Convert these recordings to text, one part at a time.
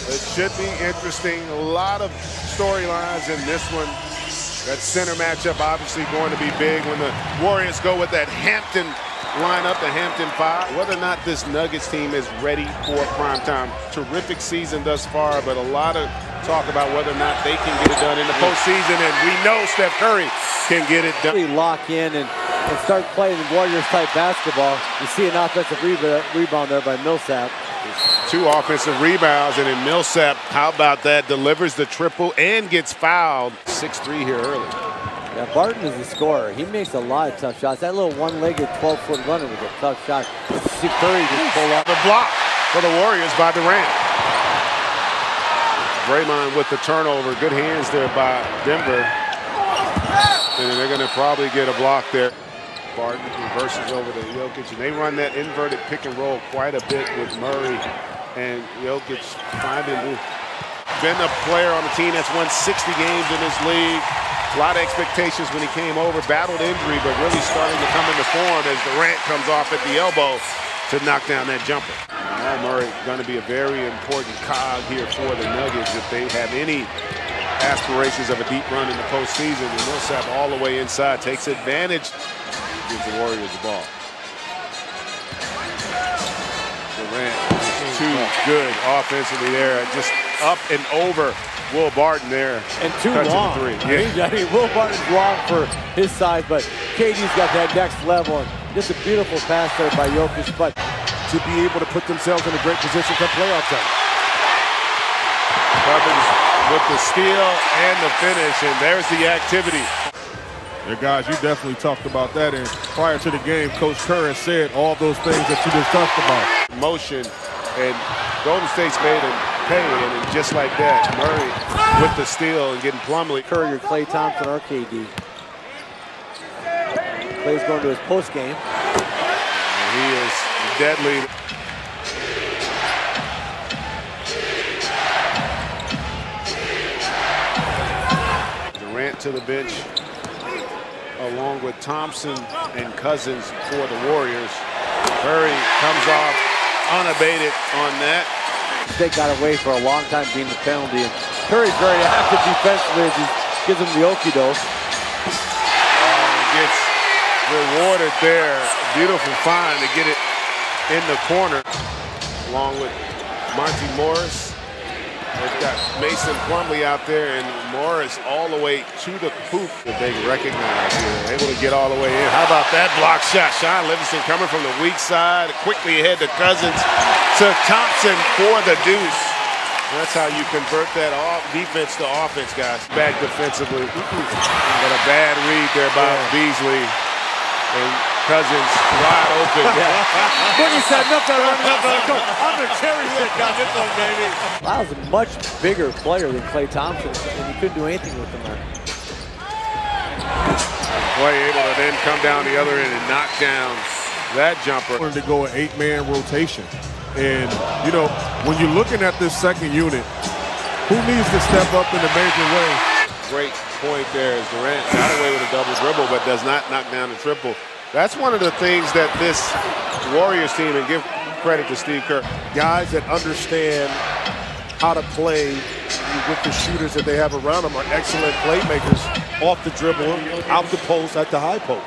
It should be interesting. A lot of storylines in this one. That center matchup obviously going to be big when the Warriors go with that Hampton lineup, the Hampton Five. Whether or not this Nuggets team is ready for primetime. Terrific season thus far, but a lot of talk about whether or not they can get it done in the postseason, and we know Steph Curry can get it done. Really lock in and start playing Warriors-type basketball. You see an offensive rebound there by Millsap. 2 offensive rebounds, and then Millsap, how about that, delivers the triple and gets fouled. 6-3 here early. Yeah, Barton is a scorer. He makes a lot of tough shots. That little one-legged 12-foot runner was a tough shot. See Curry just pull up. The block for the Warriors by Durant. Draymond with the turnover. Good hands there by Denver. And they're going to probably get a block there. Barton reverses over to Jokic, and they run that inverted pick and roll quite a bit with Murray and Jokic finding been a player on the team that's won 60 games in this league. A lot of expectations when he came over, battled injury, but really starting to come into form as Durant comes off at the elbow to knock down that jumper. Now Murray going to be a very important cog here for the Nuggets if they have any aspirations of a deep run in the postseason. And Millsap all the way inside takes advantage. Gives the Warriors the ball. Durant is too good offensively there. Just up and over Will Barton there. And too long. I mean, Will Barton's long for his size, but KD's got that next level. And just a beautiful pass there by Jokic, but to be able to put themselves in a great position come playoff time. Cousins with the steal and the finish, and there's the activity. Yeah, guys, you definitely talked about that, and prior to the game, Coach Kerr has said all those things that you just talked about. Motion, and Golden State's made him pay, and just like that, Murray with the steal and getting Plumlee. Curry or Klay Thompson or KD. Klay's going to his post game. He is deadly. Durant to the bench, along with Thompson and Cousins for the Warriors. Curry comes off unabated on that. They got away for a long time being the penalty, and Curry's very active defensively as he gives him the okie-doke. Gets rewarded there. Beautiful find to get it in the corner, along with Monty Morris. They've got Mason Plumlee out there, and Morris all the way to the hoop that they recognize here. Able to get all the way in. How about that block shot? Sean Livingston coming from the weak side, quickly ahead to Cousins, to Thompson for the deuce. That's how you convert that defense to offense, guys. Back defensively. But a bad read there by Beasley. And Cousins wide open. But he said, nothing. I'm going to carry that guy this one, baby. Lyle's a much bigger player than Klay Thompson, and he couldn't do anything with him there. Klay able to then come down the other end and knock down that jumper. Wanted to go an 8-man rotation. And, you know, when you're looking at this second unit, who needs to step up in a major way? Great point there as Durant got away with a double dribble, but does not knock down the triple. That's one of the things that this Warriors team, and give credit to Steve Kerr, Guys that understand how to play with the shooters that they have around them are excellent playmakers off the dribble, out the post, at the high post.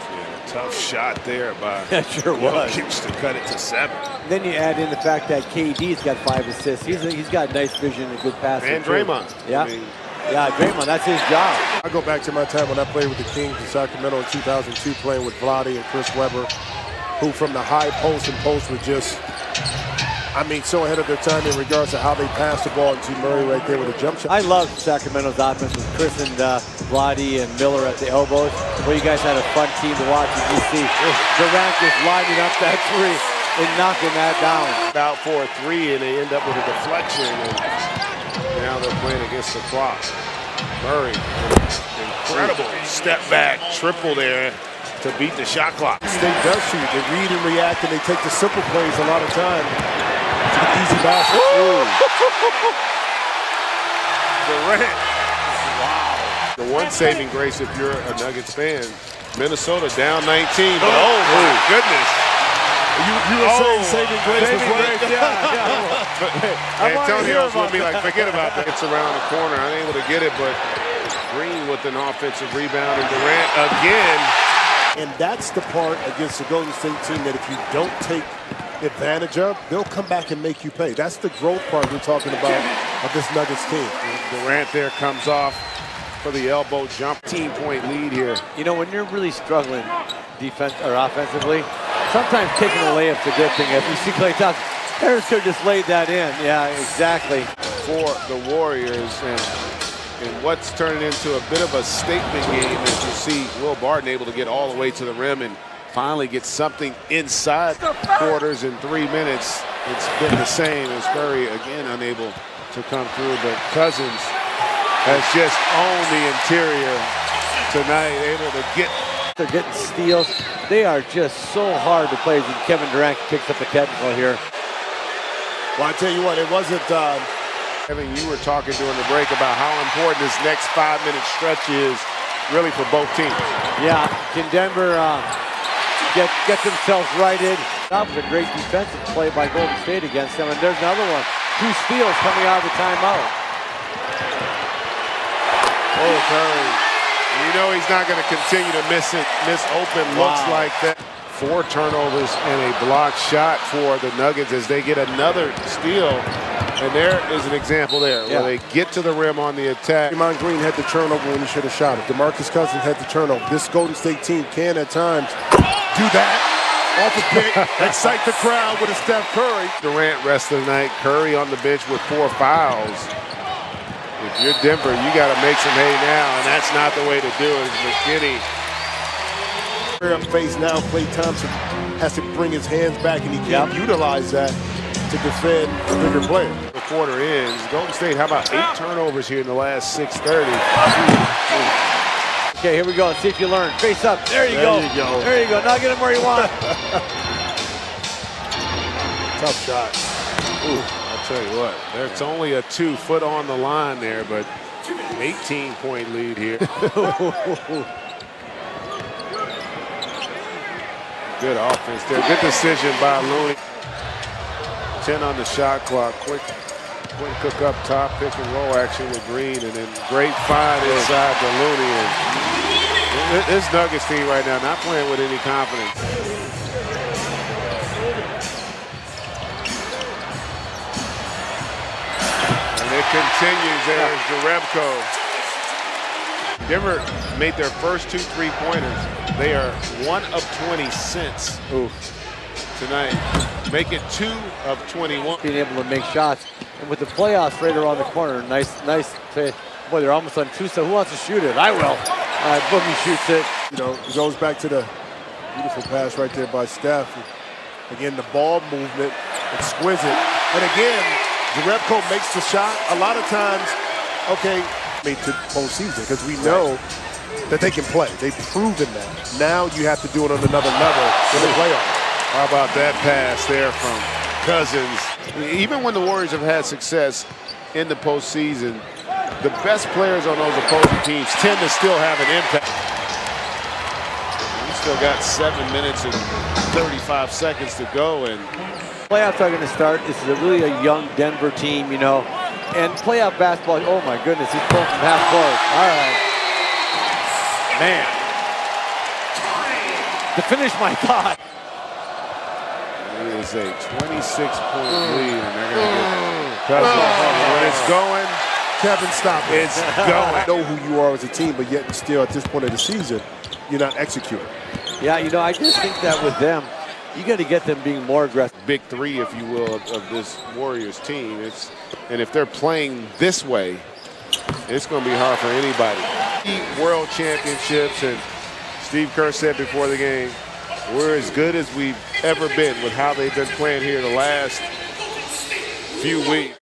Tough shot there by That sure was. Jokic to cut it to 7. Then you add in the fact that KD's got 5 assists. He's got nice vision and good passing. And Draymond. Yeah. I mean, yeah, Draymond, that's his job. I go back to my time when I played with the Kings in Sacramento in 2002, playing with Vlade and Chris Webber, who from the high post and post were just, I mean, so ahead of their time in regards to how they passed the ball to Murray right there with a jump shot. I love Sacramento's offense with Chris and Vlade and Miller at the elbows. Well, you guys had a fun team to watch as you see Durant just lining up that 3 and knocking that down. out for a 3, and they end up with a deflection, and now they're playing against the clock. Murray, incredible step back triple there to beat the shot clock. State does shoot. They read and react, and they take the simple plays a lot of time to the easy basket. Durant. Wow. The one saving grace if you're a Nuggets fan, Minnesota down 19. But oh my goodness. You were saying saving grace was right. Yeah. Antonio's with me like, forget about that. It's around the corner, unable to get it, but Green with an offensive rebound, and Durant again. And that's the part against the Golden State team that if you don't take advantage of, they'll come back and make you pay. That's the growth part we're talking about of this Nuggets team. Durant there comes off for the elbow jump. 18-point lead here. You know, when you're really struggling defense or offensively, sometimes taking a layup's a good thing. If you see Klay Thompson, Harris could have just laid that in. Yeah, exactly. For the Warriors, and what's turning into a bit of a statement game as you see Will Barton able to get all the way to the rim and finally get something inside quarters in 3 minutes. It's been the same as Curry again unable to come through, but Cousins has just owned the interior tonight, able to get. They're getting steals. They are just so hard to play. And Kevin Durant picks up a technical here. Well, I tell you what, it wasn't. Kevin, you were talking during the break about how important this next 5-minute stretch is really for both teams. Yeah, can Denver get themselves righted? That was a great defensive play by Golden State against them, and there's another one. 2 steals coming out of the timeout. Oh, Curry. You know he's not going to continue to miss open looks like that. 4 turnovers and a blocked shot for the Nuggets as they get another steal. And there is an example there where they get to the rim on the attack. Draymond Green had the turnover when he should have shot it. DeMarcus Cousins had the turnover. This Golden State team can at times do that. Off a pick, excite the crowd with a Steph Curry. Durant rest of the night. Curry on the bench with 4 fouls. If you're Denver, you got to make some hay now, and that's not the way to do it. McKinney. Up face now, Klay Thompson has to bring his hands back, and he can't utilize that to defend a bigger player. The quarter ends. Golden State, how about 8 turnovers here in the last 6:30? Okay, here we go. Let's see if you learn. Face up. There you go. There you go. Now get him where you want. Tough shot. Ooh, I'll tell you what. There's only a 2 foot on the line there, but 18-point lead here. Good offense there. Good decision by Looney. 10 on the shot clock. Quick cook up top, pick and roll action with Green, and then great find inside to Looney. And this Nuggets team right now not playing with any confidence. And it continues. There's Jerebko. Denver made their first 2 3-pointers. They are 1 of 20 since tonight. Make it 2 of 21. Being able to make shots. And with the playoffs right around the corner, nice play. Boy, they're almost on 2, so who wants to shoot it? I will. All right, Boogie shoots it. You know, it goes back to the beautiful pass right there by Steph. Again, the ball movement, exquisite. And again, Jerebko makes the shot. A lot of times, made to postseason because we know that they can play. They've proven that. Now you have to do it on another level in the playoffs. How about that pass there from Cousins? Even when the Warriors have had success in the postseason, the best players on those opposing teams tend to still have an impact. We still got 7 minutes and 35 seconds to go, and playoffs are going to start. This is really a young Denver team, you know. And playoff basketball, oh my goodness, he's pulling from half court. All right. Man. To finish my thought. It is a 26-point lead, and they're going to get Cousins. When it's going, Kevin, stop it. It's going. You know who you are as a team, but yet and still at this point of the season, you're not executing. Yeah, you know, I just think that with them, you got to get them being more aggressive. Big 3, if you will, of this Warriors team. And if they're playing this way, it's going to be hard for anybody. World championships, and Steve Kerr said before the game, we're as good as we've ever been with how they've been playing here the last few weeks.